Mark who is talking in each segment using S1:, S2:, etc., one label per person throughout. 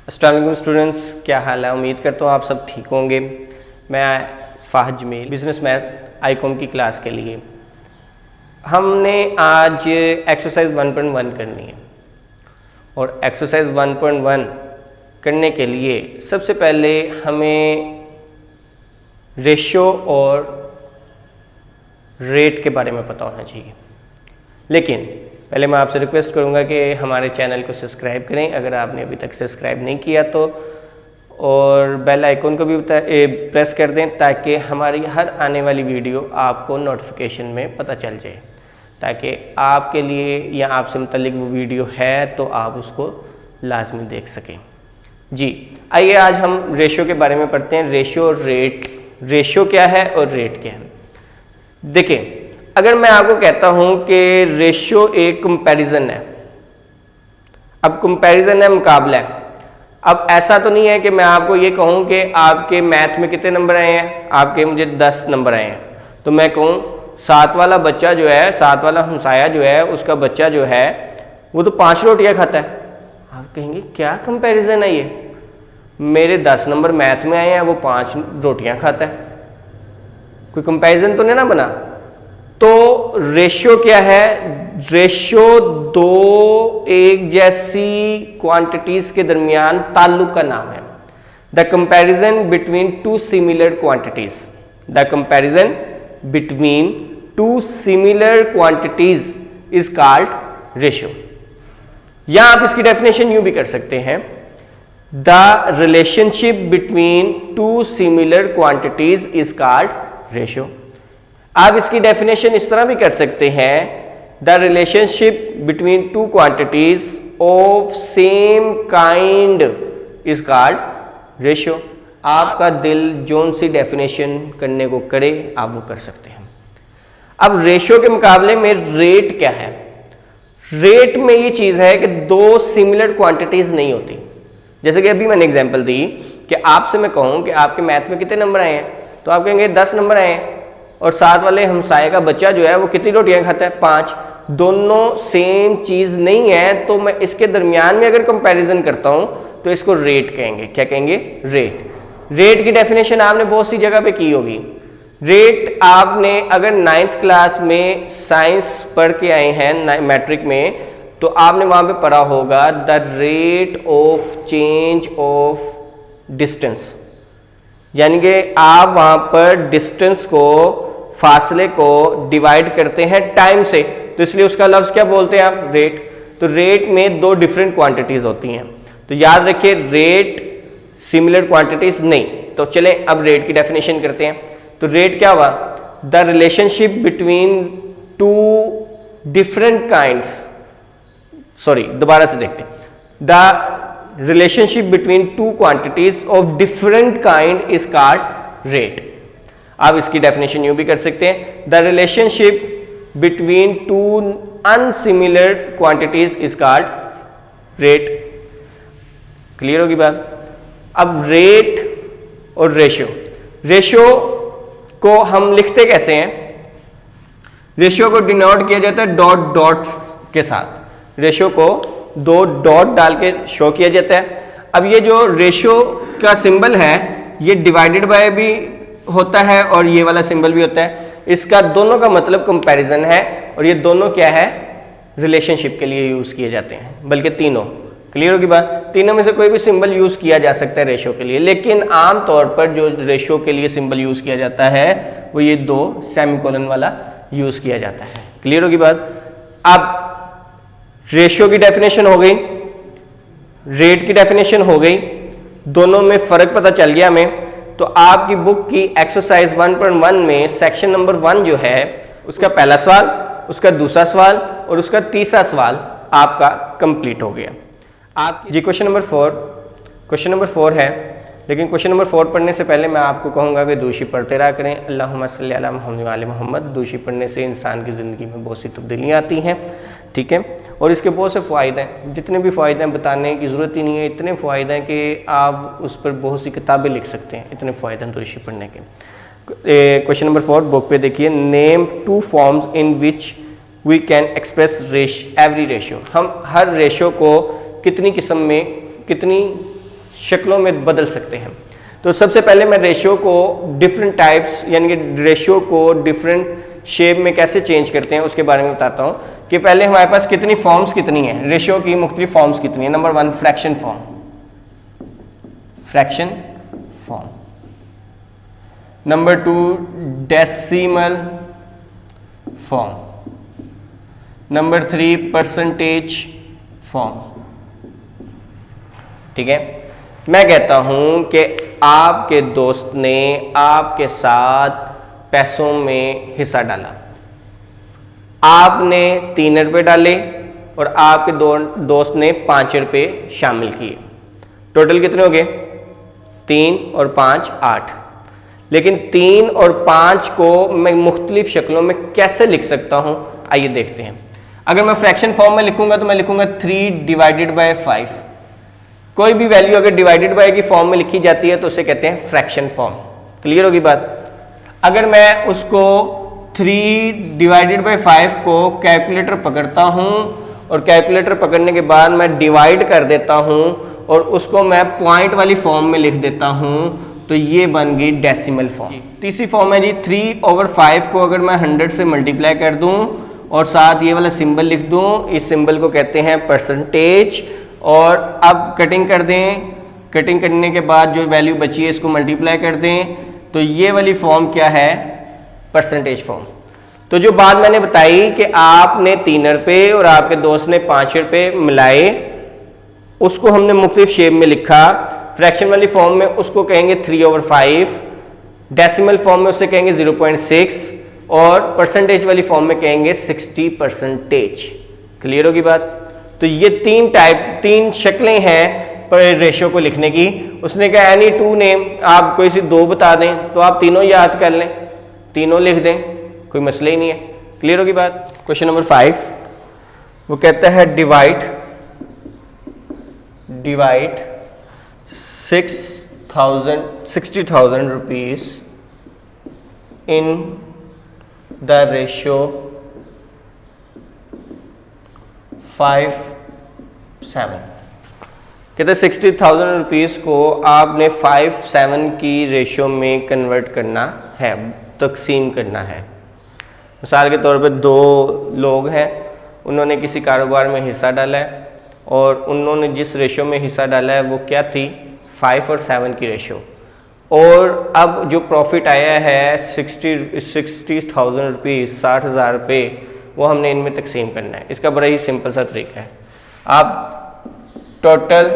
S1: अस्सलाम वालेकुम स्टूडेंट्स, क्या हाल है। उम्मीद करता हूँ आप सब ठीक होंगे। मैं Fahad Jamil business math ICom की क्लास के लिए हमने आज एक्सरसाइज 1.1 करनी है और एक्सरसाइज 1.1 करने के लिए सबसे पहले हमें रेशो और रेट के बारे में पता होना चाहिए। लेकिन पहले मैं आपसे रिक्वेस्ट करूंगा कि हमारे चैनल को सब्सक्राइब करें अगर आपने अभी तक सब्सक्राइब नहीं किया तो, और बेल आइकन को भी प्रेस कर दें ताकि हमारी हर आने वाली वीडियो आपको नोटिफिकेशन में पता चल जाए, ताकि आपके लिए या आपसे मुतल्लिक वो वीडियो है तो आप उसको लाजमी देख सकें। जी आइए आज हम रेशो के बारे में पढ़ते हैं। रेशो और रेट, रेशो क्या है और रेट क्या है। देखिए, अगर मैं आपको कहता हूं कि रेशो एक कंपैरिजन है, अब कंपैरिजन है, मुकाबला है। अब ऐसा तो नहीं है कि मैं आपको ये कहूं कि आपके मैथ में कितने नंबर आए हैं, आपके मुझे 10 नंबर आए हैं, तो मैं कहूं 7 वाला बच्चा जो है, 7 वाला हमसाया जो है, उसका बच्चा जो है वो तो 5 रोटियां खाता है। आप कहेंगे क्या कंपैरिजन है ये, मेरे 10 नंबर मैथ में आए हैं, वो 5 रोटियां खाता है, कोई कंपैरिजन तो नहीं ना बना। तो रेशो क्या है? रेशो दो एक जैसी क्वांटिटीज के दरमियान ताल्लुक का नाम है। The comparison between two similar quantities, the comparison between two similar quantities is called ratio. या आप इसकी डेफिनेशन यूं भी कर सकते हैं, the relationship between to similar quantities is called ratio. आप इसकी डेफिनेशन इस तरह भी कर सकते हैं, the relationship between two quantities of same kind is called ratio. आपका दिल जोन सी डेफिनेशन करने को करे आप वो कर सकते हैं। अब रेशो के मुकाबले में रेट क्या है? रेट में ये चीज है कि दो सिमिलर क्वांटिटीज नहीं होती। जैसे कि अभी मैंने एग्जांपल दी कि आपसे मैं कहूं कि आपके मैथ में कितने नंबर आए हैं, तो आप कहेंगे 10 नंबर आए हैं, और 7 वाले हमसाये का बच्चा जो है वो कितनी रोटियां खाता है, 5। दोनों सेम चीज नहीं है, तो मैं इसके दरमियान में अगर कंपैरिजन करता हूं तो इसको रेट कहेंगे। क्या कहेंगे? रेट। रेट की डेफिनेशन आपने बहुत सी जगह पे की होगी। रेट आपने अगर 9th क्लास में साइंस पढ़ के आए हैं मैट्रिक में, तो आपने वहां पे पढ़ा होगा the rate of change of distance, यानी कि आप वहां पर डिस्टेंस को, फासले को डिवाइड करते हैं टाइम से, तो इसलिए उसका लफ्ज क्या बोलते हैं आप? रेट। तो रेट में दो डिफरेंट क्वांटिटीज होती हैं, तो याद रखिए रेट सिमिलर क्वांटिटीज नहीं। तो चलें अब रेट की डेफिनेशन करते हैं। तो रेट क्या हुआ? The relationship between two different kinds, sorry दोबारा से देखते हैं, the relationship between two quantities of different kind is called rate. आप इसकी डेफिनेशन यूं भी कर सकते हैं, the relationship between two unsimilar quantities is called rate. Clear होगी बात? अब रेट और रेशियो, रेशियो को हम लिखते कैसे हैं? रेशियो को डिनोट किया जाता है डॉट डॉट्स के साथ। रेशियो को 2 डॉट डाल के शो किया जाता है। अब ये जो रेशियो का सिंबल है ये डिवाइडेड बाय भी होता है और ये वाला सिंबल भी होता है। इसका दोनों का मतलब कंपैरिजन है, और ये दोनों क्या है? रिलेशनशिप के लिए यूज किए जाते हैं, बल्कि तीनों। क्लियर होगी बात? तीनों में से कोई भी सिंबल यूज किया जा सकता है रेशियो के लिए, लेकिन आमतौर पर जो रेशियो के लिए सिंबल यूज किया जाता है वो ये 2 सेमीकोलन वाला यूज किया जाता है। क्लियर होगी बात? अब रेशियो की डेफिनेशन हो गई, रेट की डेफिनेशन हो गई, दोनों में फर्क पता चल गया हमें। तो आपकी बुक की एक्सरसाइज 1.1 में सेक्शन नंबर 1 जो है उसका पहला सवाल, उसका दूसरा सवाल और उसका तीसरा सवाल आपका कंप्लीट हो गया। आप जी क्वेश्चन नंबर 4 है, लेकिन क्वेश्चन नंबर 4 पढ़ने से पहले मैं आपको कहूँगा कि दूशी पढ़ते रहा करें। अल्लाहुम्मा सल्ली अला मुहम्मद व आले मोहम्मद। दूशी पढ़ने से इंसान की ज़िंदगी में बहुत सी तब्दीलियाँ आती हैं, ठीक है, और इसके बहुत से फ़ायदे हैं। जितने भी फ़ायदे हैं बताने की ज़रूरत ही नहीं है, इतने फ़ायदे हैं कि आप उस पर बहुत सी किताबें लिख सकते हैं, इतने फ़ायदे हैं दूशी पढ़ने के। क्वेश्चन नंबर 4 बुक पे देखिए, name 2 forms in which we can express every ratio. हम हर रेशियो को कितनी किस्म में, कितनी शक्लों में बदल सकते हैं। तो सबसे पहले मैं रेशियो को डिफरेंट टाइप्स यानी कि रेशियो को डिफरेंट शेप में कैसे चेंज करते हैं उसके बारे में बताता हूँ कि पहले हमारे पास कितनी फॉर्म्स कितनी है, रेशियो की मुख्तलिफ फॉर्म्स कितनी है। Number 1 fraction form, fraction form. Number 2 decimal form. Number 3 percentage form. ठीक है, मैं कहता हूं कि आपके दोस्त ने आपके साथ पैसों में हिस्सा डाला, आपने 3 रुपये डाले और आपके दोस्त ने 5 रुपये शामिल किए। टोटल कितने हो गए? 3 और 5 8। लेकिन 3 और 5 को मैं मुख्तलिफ शक्लों में कैसे लिख सकता हूं, आइए देखते हैं। अगर मैं फ्रैक्शन फॉर्म में लिखूंगा तो मैं लिखूंगा 3 डिवाइडेड बाय 5। कोई भी वैल्यू अगर डिवाइडेड बाय की फॉर्म में लिखी जाती है तो उसे कहते हैं फ्रैक्शन फॉर्म। क्लियर होगी बात? अगर मैं उसको 3 डिवाइडेड बाय 5 को कैलकुलेटर पकड़ता हूं और कैलकुलेटर पकड़ने के बाद मैं डिवाइड कर देता हूं और उसको मैं पॉइंट वाली फॉर्म में लिख देता हूं तो ये बन गई डेसिमल फॉर्म। तीसरी फॉर्म है जी 3/5 को अगर मैं 100 से मल्टीप्लाई कर दूं और साथ ये वाला सिंबल लिख दूं, इस सिंबल को कहते हैं परसेंटेज। और अब कटिंग कर दें, कटिंग करने के बाद जो वैल्यू बची है इसको मल्टीप्लाई कर दें तो ये वाली फॉर्म क्या है? Percentage form. तो जो बात मैंने बताई कि आपने 3 रुपये और आपके दोस्त ने 5 रुपये मिलाए, उसको हमने मुख्तलिफ शेप में लिखा। फ्रैक्शन वाली फॉर्म में उसको कहेंगे 3/5, डेसिमल फॉर्म में उसे कहेंगे 0.6 और परसेंटेज वाली फॉर्म में कहेंगे 60%। क्लियर होगी बात? तो ये 3 शक्लें हैं पर रेशियो को लिखने की। उसने कहा एनी 2 नेम, आप कोई सी 2 बता दें तो आप तीनों याद कर लें, तीनों लिख दें, कोई मसला ही नहीं है। क्लियर होगी बात? क्वेश्चन नंबर 5 वो कहता है divide 60,000 rupees in the ratio 5:7। कहते हैं 60,000 रुपीज़ को आपने 5:7 की रेशियो में कन्वर्ट करना है, तकसीम करना है। मिसाल के तौर पे 2 लोग हैं, उन्होंने किसी कारोबार में हिस्सा डाला है और उन्होंने जिस रेशियो में हिस्सा डाला है वो क्या थी? 5 और 7 की रेशियो। और अब जो प्रॉफिट आया है 60,000 रुपीज़, 60,000 रुपये, वो हमने इनमें तकसीम करना है। इसका बड़ा ही सिंपल सा तरीका है। आप टोटल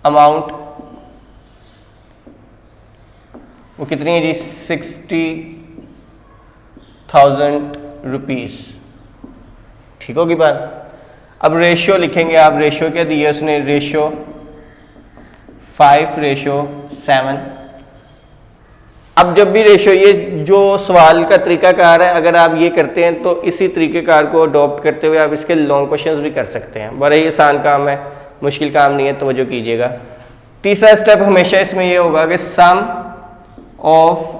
S1: अमाउंट वो कितनी है जी? 60,000 रुपीज़। ठीक होगी बात? अब रेशियो लिखेंगे आप। रेशियो क्या दिया उसने? रेशियो 5:7। अब जब भी रेशियो, ये जो सवाल का तरीकाकार है, अगर आप ये करते हैं तो इसी तरीक़ेकार को अडॉप्ट करते हुए आप इसके लॉन्ग क्वेश्चंस भी कर सकते हैं। बड़ा ही आसान काम है, मुश्किल काम नहीं है, तवज्जो कीजिएगा। तीसरा स्टेप हमेशा इसमें ये होगा कि सम ऑफ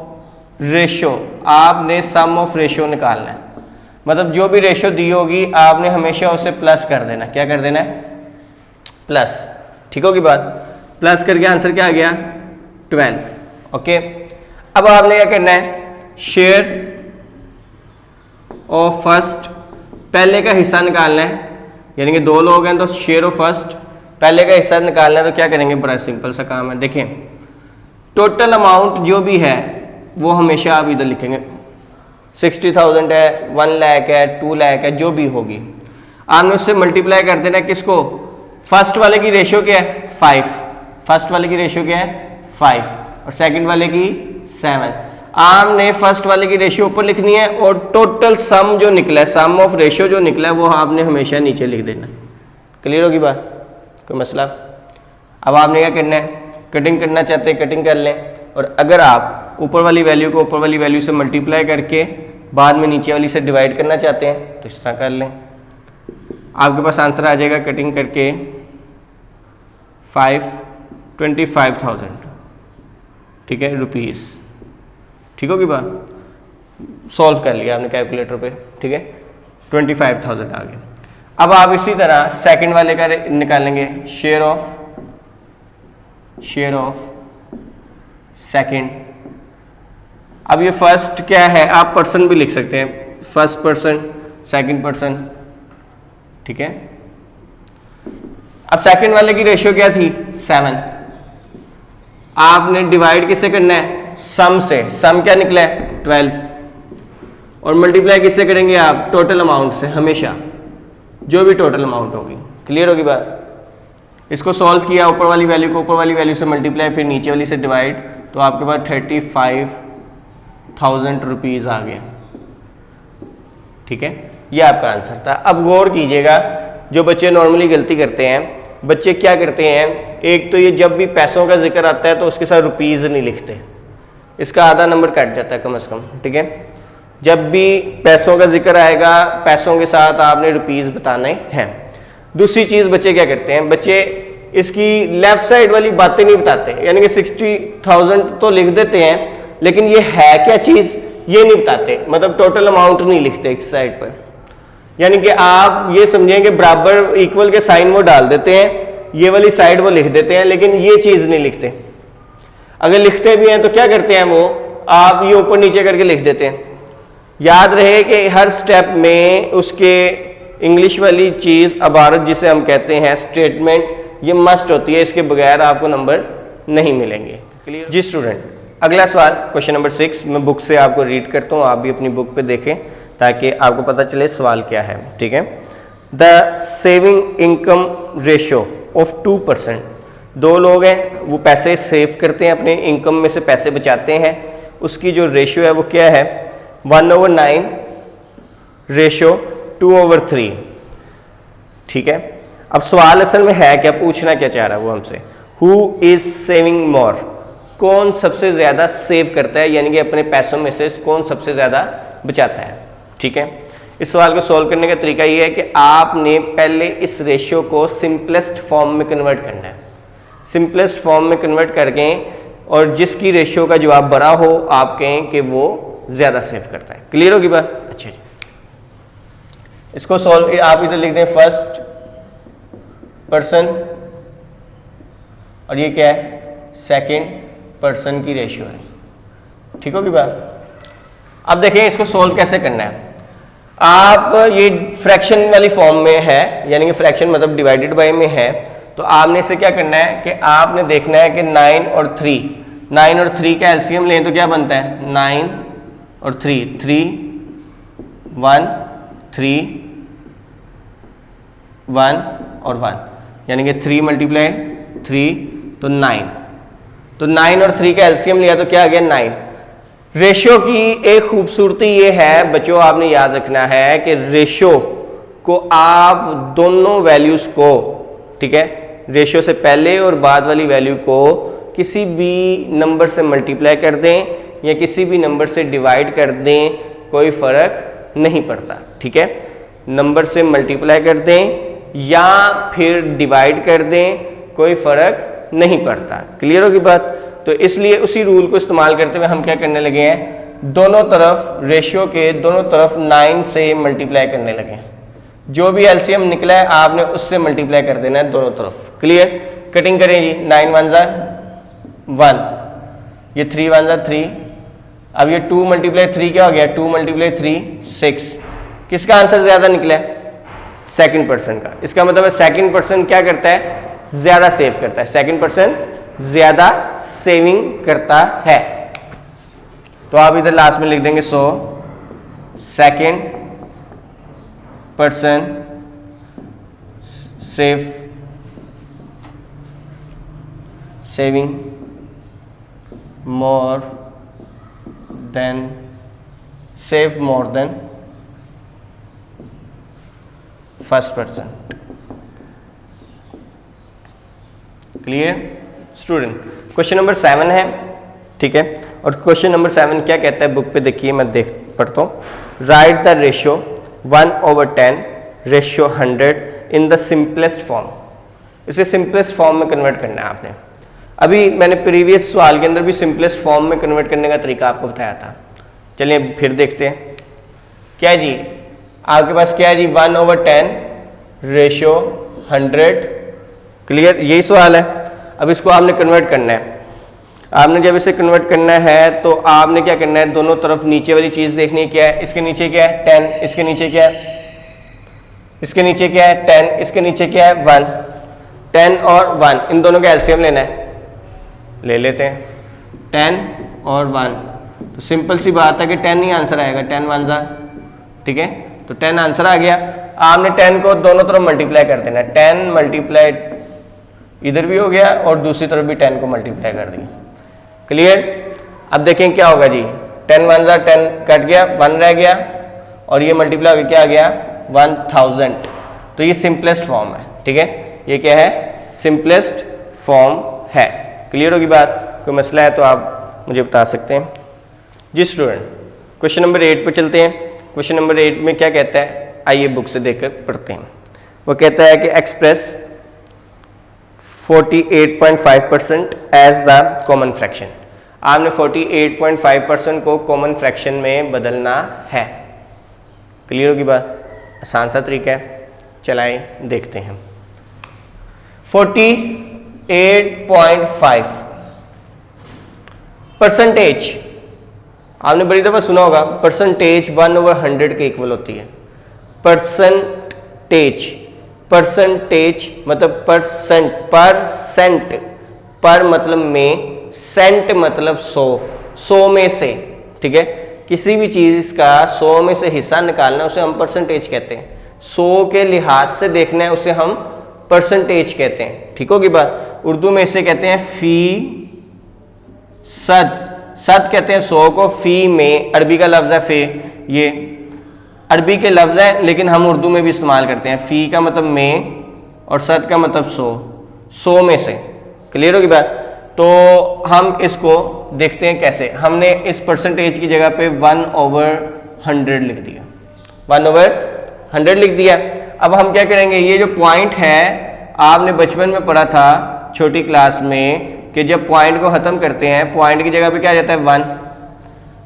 S1: रेशियो, आपने सम ऑफ रेशियो निकालना है। मतलब जो भी रेशियो दी होगी आपने हमेशा उसे प्लस कर देना। क्या कर देना है? प्लस। ठीक होगी बात? प्लस करके आंसर क्या आ गया? 12। ओके, अब आपने क्या करना है? शेयर ऑफ फर्स्ट, पहले का हिस्सा निकालना है। यानी कि 2 लोग हैं तो शेयर ऑफ फर्स्ट, पहले का हिस्सा निकालना है। तो क्या करेंगे? बड़ा सिंपल सा काम है। देखें, टोटल अमाउंट जो भी है वो हमेशा आप इधर लिखेंगे। 60,000 है, 1 लाख है, 2 लाख है, जो भी होगी आपने उससे मल्टीप्लाई कर देना है। किसको? फर्स्ट वाले की रेशियो क्या है? 5। फर्स्ट वाले की रेशियो क्या है? 5 और सेकंड वाले की 7। आपने फर्स्ट वाले की रेशियो ऊपर लिखनी है और टोटल सम जो निकला है, सम ऑफ रेशियो जो निकला है, वो आपने हमेशा नीचे लिख देना। क्लियर होगी बात? कोई मसला? अब आपने क्या करना है? कटिंग करना चाहते हैं कटिंग कर लें, और अगर आप ऊपर वाली वैल्यू को ऊपर वाली वैल्यू से मल्टीप्लाई करके बाद में नीचे वाली से डिवाइड करना चाहते हैं तो इस तरह कर लें। आपके पास आंसर आ जाएगा कटिंग करके 25,000। ठीक है, रुपीज़। ठीक होगी बात? सॉल्व कर लिया आपने कैलकुलेटर पे। ठीक है, 25,000 आ गया। अब आप इसी तरह सेकंड वाले का निकालेंगे। Share of share of second. अब ये फर्स्ट क्या है, आप पर्सन भी लिख सकते हैं, फर्स्ट पर्सन, सेकंड पर्सन, ठीक है। अब सेकंड वाले की रेशियो क्या थी, 7। आपने डिवाइड किससे करना है, सम से। सम क्या निकला है, 12, और मल्टीप्लाई किससे करेंगे आप, टोटल अमाउंट से, हमेशा जो भी टोटल अमाउंट होगी। क्लियर होगी बात। इसको सॉल्व किया, ऊपर वाली वैल्यू को ऊपर वाली वैल्यू से मल्टीप्लाई, फिर नीचे वाली से डिवाइड, तो आपके पास 35,000 रुपीज़ आ गया, ठीक है। ये आपका आंसर था। अब गौर कीजिएगा, जो बच्चे नॉर्मली गलती करते हैं, बच्चे क्या करते हैं, एक तो ये जब भी पैसों का जिक्र आता है तो उसके साथ रुपीज़ नहीं लिखते, इसका आधा नंबर कट जाता है कम से कम, ठीक है। जब भी पैसों का जिक्र आएगा, पैसों के साथ आपने रुपीज़ बताने हैं। दूसरी चीज़ बच्चे क्या करते हैं, बच्चे इसकी लेफ्ट साइड वाली बातें नहीं बताते, यानी कि 60,000 तो लिख देते हैं, लेकिन ये है क्या चीज़ ये नहीं बताते, मतलब टोटल अमाउंट नहीं लिखते इस साइड पर। यानी कि आप ये समझें कि बराबर इक्वल के साइन वो डाल देते हैं, ये वाली साइड वो लिख देते हैं, लेकिन ये चीज़ नहीं लिखते। अगर लिखते भी हैं तो क्या करते हैं वो, आप ये ऊपर नीचे करके लिख देते हैं। याद रहे कि हर स्टेप में उसके इंग्लिश वाली चीज़, अबारत जिसे हम कहते हैं, स्टेटमेंट, ये मस्ट होती है, इसके बगैर आपको नंबर नहीं मिलेंगे। क्लियर जी स्टूडेंट। अगला सवाल क्वेश्चन नंबर 6, मैं बुक से आपको रीड करता हूँ, आप भी अपनी बुक पे देखें ताकि आपको पता चले सवाल क्या है, ठीक है। The saving income ratio of 2%, दो लोग हैं, वो पैसे सेव करते हैं, अपने इनकम में से पैसे बचाते हैं, उसकी जो रेशियो है वो क्या है, 1/9 रेशियो 2/3, ठीक है। अब सवाल असल में है क्या, पूछना क्या चाह रहा है वो हमसे, हु इज सेविंग मोर, कौन सबसे ज़्यादा सेव करता है, यानी कि अपने पैसों में से कौन सबसे ज़्यादा बचाता है, ठीक है। इस सवाल को सॉल्व करने का तरीका ये है कि आपने पहले इस रेशियो को सिंपलेस्ट फॉर्म में कन्वर्ट करना है। सिंपलेस्ट फॉर्म में कन्वर्ट करके, और जिसकी रेशियो का जवाब बड़ा हो आप कहें कि वो ज़्यादा सेव करता है। क्लियर होगी बात। अच्छा जी, इसको सॉल्व आप इधर लिख दें फर्स्ट पर्सन, और ये क्या है, सेकंड पर्सन की रेशियो है, ठीक होगी बात। अब देखें इसको सॉल्व कैसे करना है। आप ये फ्रैक्शन वाली फॉर्म में है, यानी कि फ्रैक्शन मतलब डिवाइडेड बाय में है, तो आपने इसे क्या करना है कि आपने देखना है कि 9 और 3 का एलसीएम लें तो क्या बनता है, 9 और 3, 3 1 3 1 और 1, यानी कि 3 × 3 तो 9, तो 9 और 3 का एलसीएम लिया तो क्या आ गया, 9। रेशियो की एक खूबसूरती ये है बच्चों, आपने याद रखना है कि रेशियो को आप दोनों वैल्यूज को, ठीक है, रेशियो से पहले और बाद वाली वैल्यू को किसी भी नंबर से मल्टीप्लाई कर दें या किसी भी नंबर से डिवाइड कर दें, कोई फर्क नहीं पड़ता, ठीक है। नंबर से मल्टीप्लाई कर दें या फिर डिवाइड कर दें, कोई फर्क नहीं पड़ता। क्लियर होगी बात। तो इसलिए उसी रूल को इस्तेमाल करते हुए हम क्या करने लगे हैं, दोनों तरफ रेशियो के दोनों तरफ 9 से मल्टीप्लाई करने लगे हैं। जो भी एलसीएम निकला है आपने उससे मल्टीप्लाई कर देना है दोनों तरफ। क्लियर, कटिंग करें जी, 9 1 = 1, ये 3 1 = 3, अब ये 2 × 3 क्या हो गया, 2 × 3 6। किसका आंसर ज्यादा निकला है, सेकंड पर्सन का। इसका मतलब है सेकंड पर्सन क्या करता है, ज्यादा सेव करता है, सेकंड पर्सन ज्यादा सेविंग करता है। तो आप इधर लास्ट में लिख देंगे, so second person saving more than first person. Clear student. Question number 7 है, ठीक है। और क्वेश्चन नंबर 7 क्या कहता है, बुक पे देखिए, मैं पढ़ता हूँ। Right the ratio 1/10 ratio 100 in the simplest form. इसे सिंपलेस्ट फॉर्म में कन्वर्ट करना है आपने। अभी मैंने प्रीवियस सवाल के अंदर भी सिंपलेस्ट फॉर्म में कन्वर्ट करने का तरीका आपको बताया था। चलिए फिर देखते हैं। क्या जी, आपके पास क्या है जी, 1/10 रेशियो 100। क्लियर, यही सवाल है। अब इसको आपने कन्वर्ट करना है। आपने जब इसे कन्वर्ट करना है तो आपने क्या करना है, दोनों तरफ नीचे वाली चीज़ देखनी है क्या है, इसके नीचे क्या है 10, इसके नीचे क्या है, इसके नीचे क्या है 10, इसके नीचे क्या है 1, 10 और 1 इन दोनों का एलसीएम लेना है, ले लेते हैं 10 और 1। तो सिंपल सी बात है कि 10 ही आंसर आएगा, 10 1 जा, ठीक है। तो 10 आंसर आ गया। आपने 10 को दोनों तरफ मल्टीप्लाई कर देना है, 10 मल्टीप्लाई इधर भी हो गया और दूसरी तरफ भी 10 को मल्टीप्लाई कर दिया। क्लियर। अब देखें क्या होगा जी, 10 1 जा 10 कट गया, 1 रह गया और ये मल्टीप्लाई हो गया, क्या आ गया 1000। तो ये सिंपलेस्ट फॉर्म है, ठीक है। ये क्या है, सिंपलेस्ट फॉर्म है। क्लियर होगी बात। कोई मसला है तो आप मुझे बता सकते हैं जी स्टूडेंट। क्वेश्चन नंबर 8 पे चलते हैं। क्वेश्चन नंबर 8 में क्या कहता है, आइए बुक से देखकर पढ़ते हैं। वो कहता है कि express 48.5% as the common fraction. आपने 48.5% को कॉमन फ्रैक्शन में बदलना है। क्लियर होगी बात, आसान सा तरीका है, चलाएं देखते हैं। 48.5 परसेंटेज, आपने बड़ी दफा सुना होगा परसेंटेज 1/100 के इक्वल होती है। परसेंटेज, परसेंटेज मतलब परसेंट, परसेंट, पर मतलब में, सेंट मतलब 100, 100 में से, ठीक है। किसी भी चीज का 100 में से हिस्सा निकालना उसे हम परसेंटेज कहते हैं। 100 के लिहाज से देखना है उसे हम परसेंटेज कहते हैं, ठीक होगी बात। उर्दू में इसे कहते हैं फीसद, सद कहते हैं 100 को, फी में अरबी का लफ्ज है फे, ये अरबी के लफ्ज है लेकिन हम उर्दू में भी इस्तेमाल करते हैं। फी का मतलब में और सद का मतलब 100, 100 में से। क्लियर होगी बात। तो हम इसको देखते हैं कैसे। हमने इस परसेंटेज की जगह पे 1/100 लिख दिया, 1/100 लिख दिया। अब हम क्या करेंगे, ये जो पॉइंट है आपने बचपन में पढ़ा था छोटी क्लास में कि जब पॉइंट को खत्म करते हैं, पॉइंट की जगह पे क्या आ जाता है 1,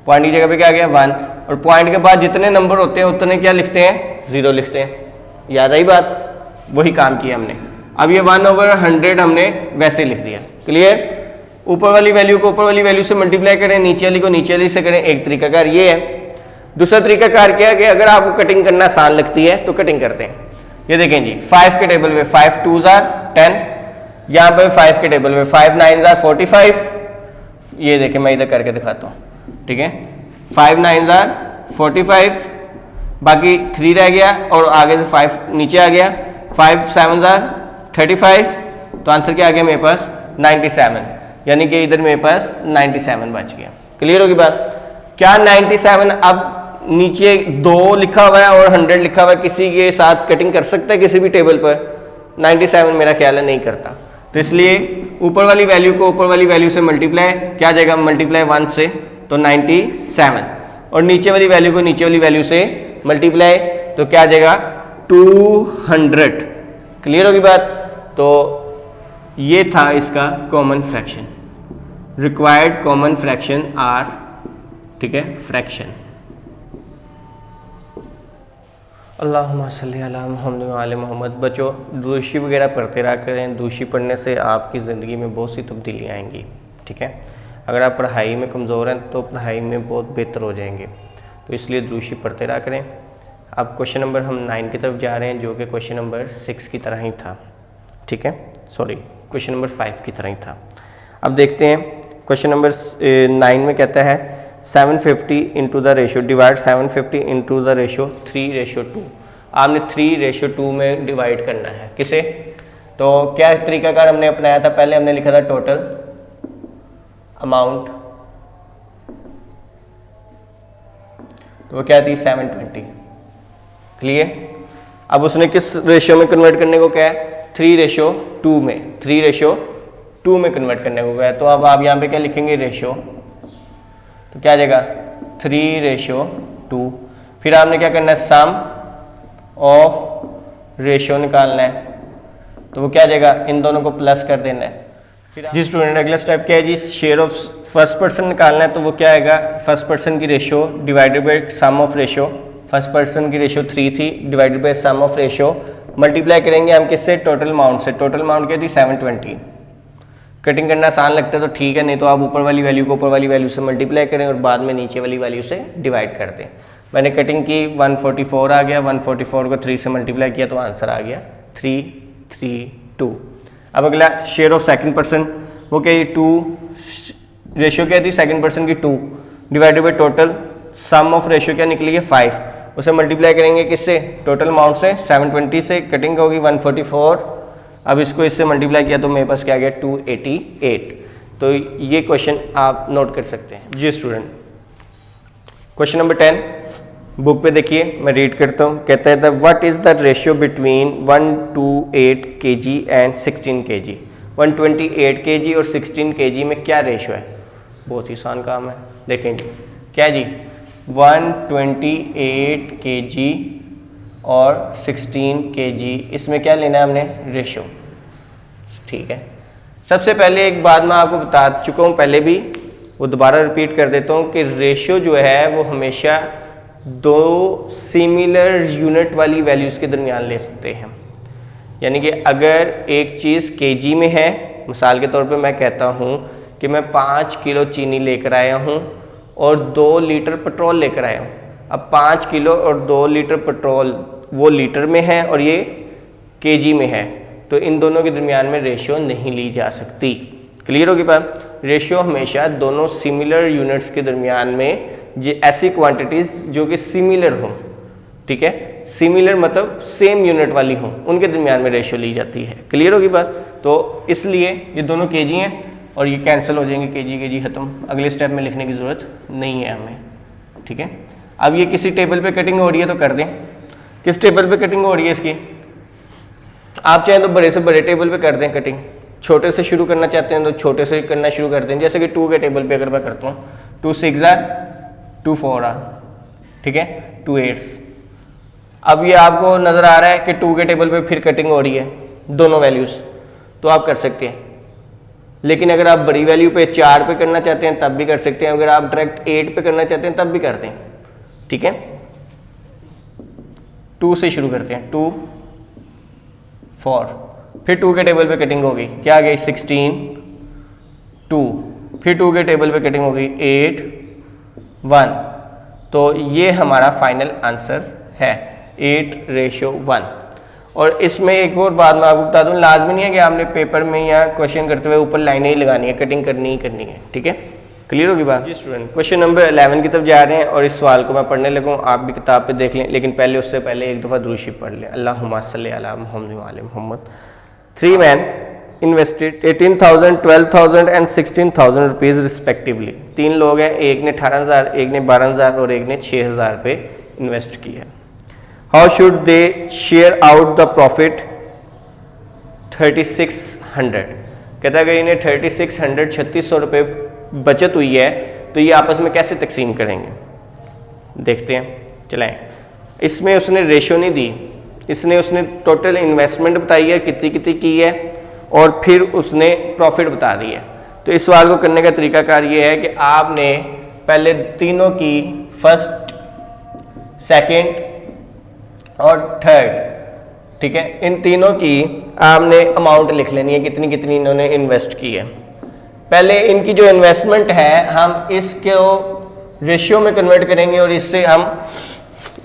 S1: पॉइंट की जगह पे क्या आ गया 1, और पॉइंट के बाद जितने नंबर होते हैं उतने क्या लिखते हैं, 0 लिखते हैं। याद आई बात, वही काम किया हमने। अब ये 1/100 हमने वैसे लिख दिया। क्लियर। ऊपर वाली वैल्यू को ऊपर वाली वैल्यू से मल्टीप्लाई करें, नीचे वाली को नीचे वाली से करें, एक तरीकाकार ये है। दूसरा तरीकाकार क्या है कि अगर आपको कटिंग करना आसान लगती है तो कटिंग करते हैं। ये देखें जी, 5 के टेबल में 5 2 10, यहाँ पर 5 के टेबल में 5 9 45। ये देखें मैं इधर करके दिखाता हूँ, ठीक है। 5 9 45, बाकी 3 रह गया और आगे से 5 नीचे आ गया, 5 7 35। तो आंसर क्या आ गया मेरे पास 97, यानी कि इधर मेरे पास 97 बच गया। क्लियर होगी बात। क्या 97 अब नीचे 2 लिखा हुआ है और 100 लिखा हुआ है, किसी के साथ कटिंग कर सकता है किसी भी टेबल पर? 97 मेरा ख्याल है नहीं करता। तो इसलिए ऊपर वाली वैल्यू को ऊपर वाली वैल्यू से मल्टीप्लाई, क्या जाएगा मल्टीप्लाई 1 से, तो 97, और नीचे वाली वैल्यू को नीचे वाली वैल्यू से मल्टीप्लाई, तो क्या जाएगा 200। क्लियर होगी बात। तो ये था इसका common fraction, required common fraction are, ठीक है, फ्रैक्शन। अल्लाहुम्मा सल्ली अला मुहम्मद व आले मोहम्मद। बच्चों दूषी वगैरह पढ़ते रहा करें, दूषी पढ़ने से आपकी ज़िंदगी में बहुत सी तब्दीलियाँ आएंगी, ठीक है। अगर आप पढ़ाई में कमज़ोर हैं तो पढ़ाई में बहुत बेहतर हो जाएंगे, तो इसलिए दूषी पढ़ते रहा करें। अब क्वेश्चन नंबर हम 9 की तरफ जा रहे हैं, जो कि क्वेश्चन नंबर 6 की तरह ही था, ठीक है, सॉरी क्वेश्चन नंबर 5 की तरह ही था। अब देखते हैं क्वेश्चन नंबर 9 में कहता है 750 into the ratio, divide 750 into the ratio 3:2। आपने 3:2 में डिवाइड करना है किसे? तो क्या तरीकाकार हमने अपनाया था? पहले हमने लिखा था टोटल अमाउंट, तो वो क्या थी 720। क्लियर। अब उसने किस रेशियो में कन्वर्ट करने को क्या है? 3:2 में, 3:2 में कन्वर्ट करने को क्या है। तो अब आप यहाँ पे क्या लिखेंगे रेशियो, तो क्या आ जाएगा 3:2। फिर आपने क्या करना है सम ऑफ रेशियो निकालना है, तो वो क्या आ जाएगा इन दोनों को प्लस कर देना है। जी स्टूडेंट अगला स्टेप क्या है जी, शेयर ऑफ फर्स्ट पर्सन निकालना है, तो वो क्या आएगा फर्स्ट पर्सन की ratio divided by sum of ratio. First person की रेशियो 3 थी, divided by sum of ratio, multiply करेंगे हम किससे? टोटल अमाउंट से। टोटल अमाउंट क्या थी 720। कटिंग करना आसान लगता है तो ठीक है, नहीं तो आप ऊपर वाली वैल्यू को ऊपर वाली वैल्यू से मल्टीप्लाई करें और बाद में नीचे वाली वैल्यू से डिवाइड कर दें। मैंने कटिंग की 144 आ गया, 144 को 3 से मल्टीप्लाई किया तो आंसर आ गया 332। अब अगला शेयर ऑफ सेकंड पर्सन, वो क्या, 2 रेशियो क्या थी सेकंड पर्सन की 2 divided by total sum of ratio क्या निकली है 5, उसे मल्टीप्लाई करेंगे किससे, टोटल अमाउंट से 720 से, कटिंग होगी 144। अब इसको इससे मल्टीप्लाई किया तो मेरे पास क्या आ गया 288। तो ये क्वेश्चन आप नोट कर सकते हैं। जी स्टूडेंट, क्वेश्चन नंबर 10 बुक पे देखिए, मैं रीड करता हूँ। कहता है what is the ratio between 128 kg and 16 kg। 128 kg और 16 kg में क्या रेशियो है? बहुत ही आसान काम है, देखेंगे क्या जी, 128 kg और 16 kg, इसमें क्या लेना है हमने, रेशियो। ठीक है, सबसे पहले एक बात मैं आपको बता चुका हूँ पहले भी, वो दोबारा रिपीट कर देता हूँ कि रेशियो जो है वो हमेशा दो सिमिलर यूनिट वाली वैल्यूज़ के दरमियान ले सकते हैं। यानी कि अगर एक चीज़ केजी में है, मिसाल के तौर पे मैं कहता हूँ कि मैं 5 किलो चीनी लेकर आया हूँ और 2 लीटर पेट्रोल लेकर आया हूँ। अब 5 किलो और 2 लीटर पेट्रोल वो लीटर में है और ये केजी में है, तो इन दोनों के दरमियान में रेशियो नहीं ली जा सकती। क्लियर होगी बात? रेशियो हमेशा दोनों सिमिलर यूनिट्स के दरमियान में ये ऐसी क्वांटिटीज़ जो कि सिमिलर हों, ठीक है, सिमिलर मतलब सेम यूनिट वाली हों, उनके दरमियान में रेशियो ली जाती है। क्लियर होगी बात? तो इसलिए ये दोनों केजी हैं और ये कैंसिल हो जाएंगे, केजी ख़त्म, अगले स्टेप में लिखने की ज़रूरत नहीं है हमें। ठीक है, अब ये किसी टेबल पे कटिंग हो रही है तो कर दें। किस टेबल पे कटिंग हो रही है इसकी? आप चाहें तो बड़े से बड़े टेबल पे कर दें कटिंग, छोटे से शुरू करना चाहते हैं तो छोटे से करना शुरू कर दें। जैसे कि 2 के टेबल पे अगर मैं करता हूँ, 2 6 2 4, ठीक है, 2 8। अब ये आपको नज़र आ रहा है कि 2 के टेबल पे फिर कटिंग हो रही है दोनों वैल्यूज़, तो आप कर सकते हैं। लेकिन अगर आप बड़ी वैल्यू पे 4 पे करना चाहते हैं तब भी कर सकते हैं, अगर आप डायरेक्ट 8 पे करना चाहते हैं तब भी करते हैं। ठीक है, 2 से शुरू करते हैं, 2 4, फिर 2 के टेबल पे कटिंग होगी, क्या आ गई 16 2, फिर 2 के टेबल पे कटिंग होगी 8 1। तो ये हमारा फाइनल आंसर है 8:1। और इसमें एक और बात मैं आपको बता दूं, लाजमी नहीं है कि आपने पेपर में या क्वेश्चन करते हुए ऊपर लाइनें ही लगानी है, कटिंग करनी ही करनी है। ठीक है, क्लियर होगी बात? जी स्टूडेंट, क्वेश्चन नंबर 11 की तरफ जा रहे हैं और इस सवाल को मैं पढ़ने लगूँ, आप भी किताब पे देख लें, लेकिन पहले उससे पहले एक दफ़ा दुरूद शरीफ पढ़ लें। अल्लाहुम्मा सल्ली अला मुहम्मद व आले Muhammad. 3 men invested 18,000, 12,000 and 16,000 rupees respectively. 3 लोग हैं, एक ने 18,000, एक ने 12,000 और एक ने 6,000 रुपये इन्वेस्ट किया है। How should they share out the profit 3600। कहता है अगर इन्हें 3600 3600 रुपये बचत हुई है तो ये आपस में कैसे तकसीम करेंगे, देखते हैं, चलाएं। इसमें उसने रेशो नहीं दी, उसने टोटल इन्वेस्टमेंट बताई है कितनी कितनी की है और फिर उसने प्रॉफिट बता दी है। तो इस सवाल को करने का तरीकाकार ये है कि आपने पहले तीनों की, फर्स्ट, सेकंड और थर्ड, ठीक है, इन तीनों की आपने अमाउंट लिख लेनी है, कितनी कितनी इन्होंने इन्वेस्ट की है। पहले इनकी जो इन्वेस्टमेंट है हम इसको रेशियो में कन्वर्ट करेंगे और इससे हम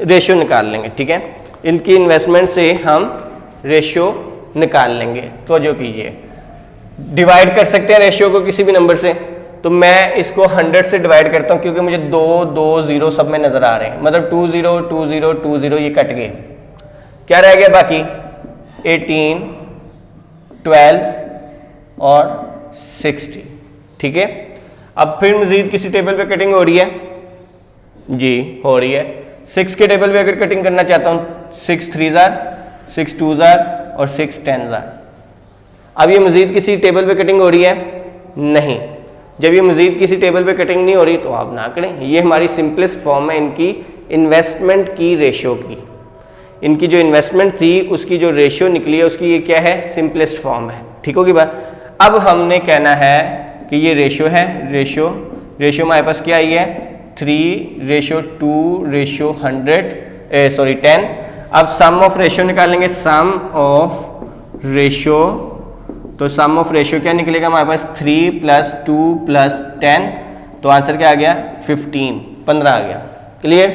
S1: रेशियो निकाल लेंगे। ठीक है, इनकी इन्वेस्टमेंट से हम रेशियो निकाल लेंगे। तो जो कीजिए, डिवाइड कर सकते हैं रेशियो को किसी भी नंबर से, तो मैं इसको 100 से डिवाइड करता हूं क्योंकि मुझे 2 2 0 सब में नजर आ रहे हैं, मतलब 2 0 2 0 2 0 ये कट गए, क्या रह गया बाकी 18 12 और 60। ठीक है, अब फिर मजीद किसी टेबल पे कटिंग हो रही है जी, हो रही है। 6 के टेबल पे अगर कटिंग करना चाहता हूं, 6 3 6 2 और 6 10। अब ये मजीद किसी टेबल पे कटिंग हो रही है? नहीं। जब ये मजीद किसी टेबल पे कटिंग नहीं हो रही तो आप ना करें। ये हमारी सिंपलेस्ट फॉर्म है इनकी इन्वेस्टमेंट की रेशियो की। इनकी जो इन्वेस्टमेंट थी उसकी जो रेशियो निकली है उसकी ये क्या है, सिंपलेस्ट फॉर्म है। ठीक होगी बात? अब हमने कहना है कि ये रेशियो है, रेशियो हमारे पास क्या आई है 3:2:100 10। अब सम ऑफ रेशियो निकालेंगे, सम ऑफ रेशियो, तो सम ऑफ रेशियो क्या निकलेगा हमारे पास 3 + 2 + 10, तो आंसर क्या आ गया 15 आ गया। क्लियर।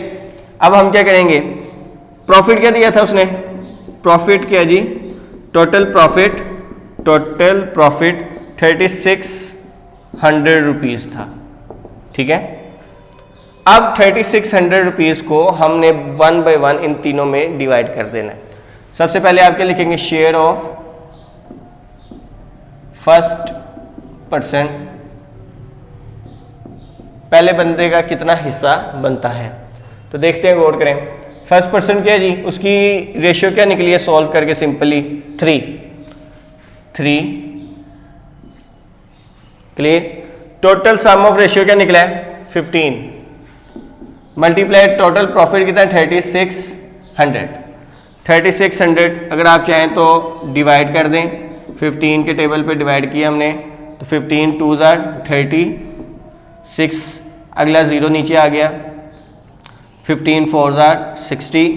S1: अब हम क्या करेंगे, प्रॉफिट क्या दिया था उसने, प्रॉफिट क्या जी, टोटल प्रॉफिट 3600 रुपीज़ था। ठीक है। अब 3600 रुपीज़ को हमने 1 बाय 1 इन तीनों में डिवाइड कर देना है। सबसे पहले आप क्या लिखेंगे, शेयर ऑफ फर्स्ट पर्सन, पहले बंदे का कितना हिस्सा बनता है। तो देखते हैं, गौर करें। फर्स्ट पर्सन क्या है जी, उसकी रेशियो क्या निकली है सॉल्व करके, simply 3। Clear. Total sum of ratio क्या निकला है 15, मल्टीप्लाई टोटल प्रॉफिट कितना है 3600। अगर आप चाहें तो डिवाइड कर दें, 15 के टेबल पे डिवाइड किया हमने, तो 15 2 = 36, अगला 0 नीचे आ गया, 15 4 = 60।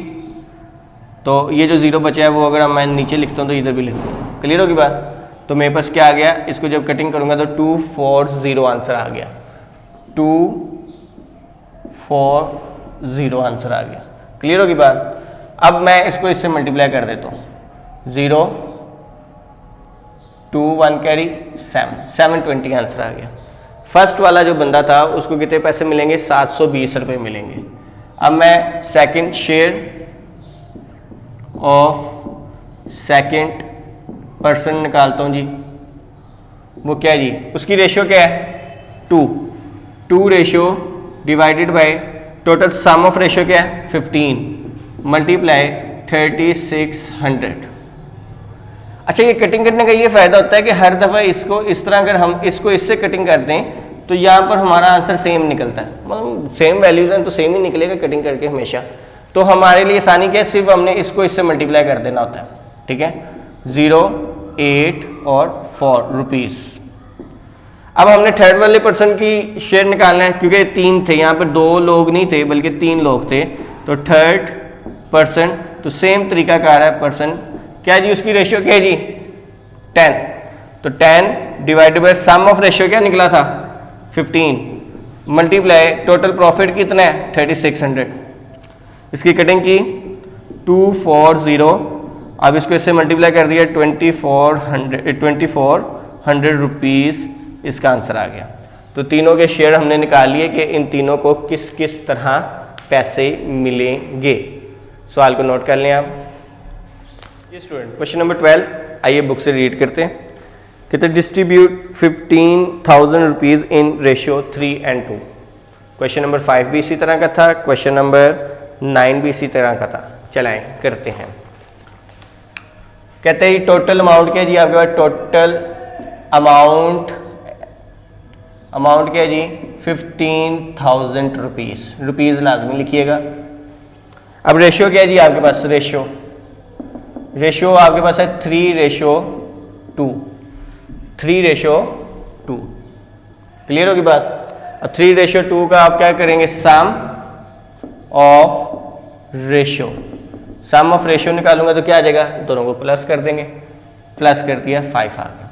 S1: तो ये जो 0 बचा है वो अगर मैं नीचे लिखता हूँ तो इधर भी लिख दूँगा। क्लियर होगी बात। तो मेरे पास क्या आ गया, इसको जब कटिंग करूँगा तो 240 आंसर आ गया, 240 आंसर आ गया। क्लियर होगी बात। अब मैं इसको इससे मल्टीप्लाई कर देता हूँ, 0 2 1 कैरी 720 आंसर आ गया। फर्स्ट वाला जो बंदा था उसको कितने पैसे मिलेंगे, 720 रुपये मिलेंगे। अब मैं second share of second person निकालता हूँ जी, वो क्या है जी, उसकी रेशियो क्या है 2 ratio divided by total sum of ratio क्या है 15 मल्टीप्लाई 3600। अच्छा, ये कटिंग करने का ये फ़ायदा होता है कि हर दफ़ा इसको इस तरह अगर हम इसको इससे कटिंग कर दें तो यहाँ पर हमारा आंसर सेम निकलता है, मतलब सेम वैल्यूज़ हैं तो सेम ही निकलेगा कटिंग करके हमेशा। तो हमारे लिए आसानी क्या है, सिर्फ हमने इसको इससे मल्टीप्लाई कर देना होता है। ठीक है, 0 8 और 4 रुपीज़। अब हमने थर्ड वाले पर्सन की शेयर निकालना है, क्योंकि 3 थे यहाँ पर, 2 लोग नहीं थे बल्कि 3 लोग थे। तो थर्ड पर्सन, तो सेम तरीका कार है, पर्सन क्या जी, उसकी रेशियो क्या है जी 10। तो 10 divided by sum of ratio क्या निकला था 15 मल्टीप्लाई टोटल प्रॉफिट कितना है 3600। इसकी कटिंग की 240, अब इसको इससे मल्टीप्लाई कर दिया 2400 रुपीज़, इसका आंसर आ गया। तो तीनों के शेयर हमने निकाल लिए कि इन तीनों को किस किस तरह पैसे मिलेंगे। सवाल को नोट कर लें आप। ये स्टूडेंट क्वेश्चन नंबर 12, आइए बुक से रीड करते हैं। कहते distribute 15,000 rupees in ratio 3 and 2। Question number 5 भी इसी तरह का था, क्वेश्चन नंबर 9 भी इसी तरह का था। चलाएं करते हैं। कहते हैं टोटल अमाउंट क्या है जी आपके पास, टोटल अमाउंट क्या है जी 15,000 रुपीज़, रुपीज़ लाजमी लिखिएगा। अब रेशियो क्या है जी आपके पास, रेशियो आपके पास है 3:2। क्लियर होगी बात। अब 3:2 का आप क्या करेंगे, सम ऑफ रेशियो निकालूंगा तो क्या आ जाएगा, दोनों को प्लस कर देंगे, प्लस कर दिया 5 आ गया।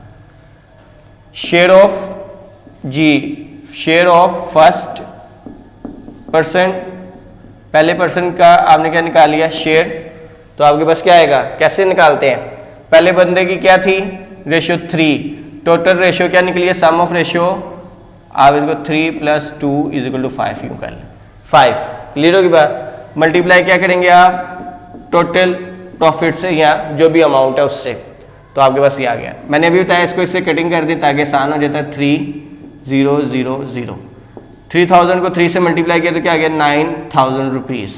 S1: शेयर ऑफ फर्स्ट पर्सन, पहले पर्सन का आपने क्या निकाल लिया शेयर, तो आपके पास क्या आएगा, कैसे निकालते हैं, पहले बंदे की क्या थी रेशियो 3, टोटल रेशियो क्या निकली है सम ऑफ रेशियो, आप इसको 3 + 2 = 5 यूँ कर लें 5। क्लियर होगी बात। मल्टीप्लाई क्या करेंगे आप टोटल प्रॉफिट से या जो भी अमाउंट है उससे, तो आपके पास ये आ गया। मैंने अभी बताया इसको इससे कटिंग कर दी ताकि आसान हो जाता है। 3000 3000 को 3 से मल्टीप्लाई किया तो क्या आ गया 9,000 रुपीज़।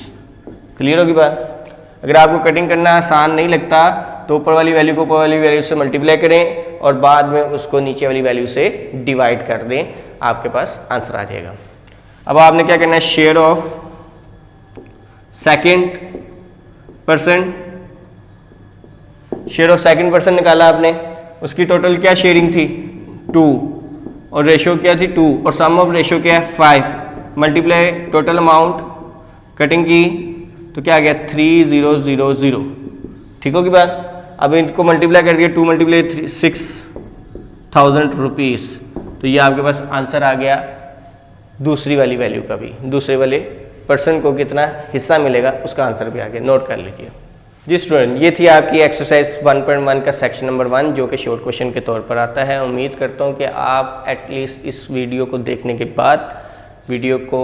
S1: क्लियर होगी बात। अगर आपको कटिंग करना आसान नहीं लगता तो ऊपर वाली वैल्यू को ऊपर वाली वैल्यू से मल्टीप्लाई करें और बाद में उसको नीचे वाली वैल्यू से डिवाइड कर दें, आपके पास आंसर आ जाएगा। अब आपने क्या करना है, शेयर ऑफ सेकंड पर्सन निकाला आपने, उसकी टोटल क्या शेयरिंग थी 2 और रेशियो क्या थी 2 और सम ऑफ रेशियो क्या है 5 मल्टीप्लाई टोटल अमाउंट, कटिंग की तो क्या आ गया 3000। ठीक होगी बात। अब इनको मल्टीप्लाई कर दिया 2 × 6 1000 रुपीज़, तो ये आपके पास आंसर आ गया दूसरी वाली वैल्यू का भी, दूसरे वाले पर्सन को कितना हिस्सा मिलेगा उसका आंसर भी आ गया, नोट कर लीजिए। जी स्टूडेंट, ये थी आपकी एक्सरसाइज 1.1 का सेक्शन नंबर 1 जो कि शॉर्ट क्वेश्चन के तौर पर आता है। उम्मीद करता हूँ कि आप एटलीस्ट इस वीडियो को देखने के बाद वीडियो को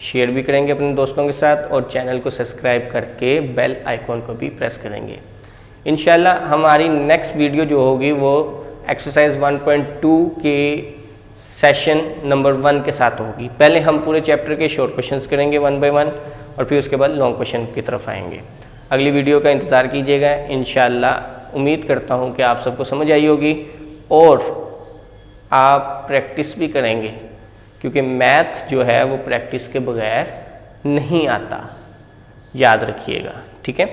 S1: शेयर भी करेंगे अपने दोस्तों के साथ और चैनल को सब्सक्राइब करके बेल आइकॉन को भी प्रेस करेंगे। इंशाल्लाह हमारी नेक्स्ट वीडियो जो होगी वो एक्सरसाइज 1.2 के सेशन नंबर 1 के साथ होगी। पहले हम पूरे चैप्टर के शॉर्ट क्वेश्चंस करेंगे 1 बाय 1 और फिर उसके बाद लॉन्ग क्वेश्चन की तरफ आएंगे। अगली वीडियो का इंतज़ार कीजिएगा। इंशाल्लाह उम्मीद करता हूँ कि आप सबको समझ आई होगी और आप प्रैक्टिस भी करेंगे, क्योंकि मैथ जो है वो प्रैक्टिस के बगैर नहीं आता, याद रखिएगा। ठीक है,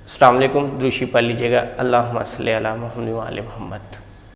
S1: अस्सलाम वालेकुम, दुरूद पढ़ लीजिएगा। अल्लाहुम्मा सल्ली अला मुहम्मद व आले मुहम्मद।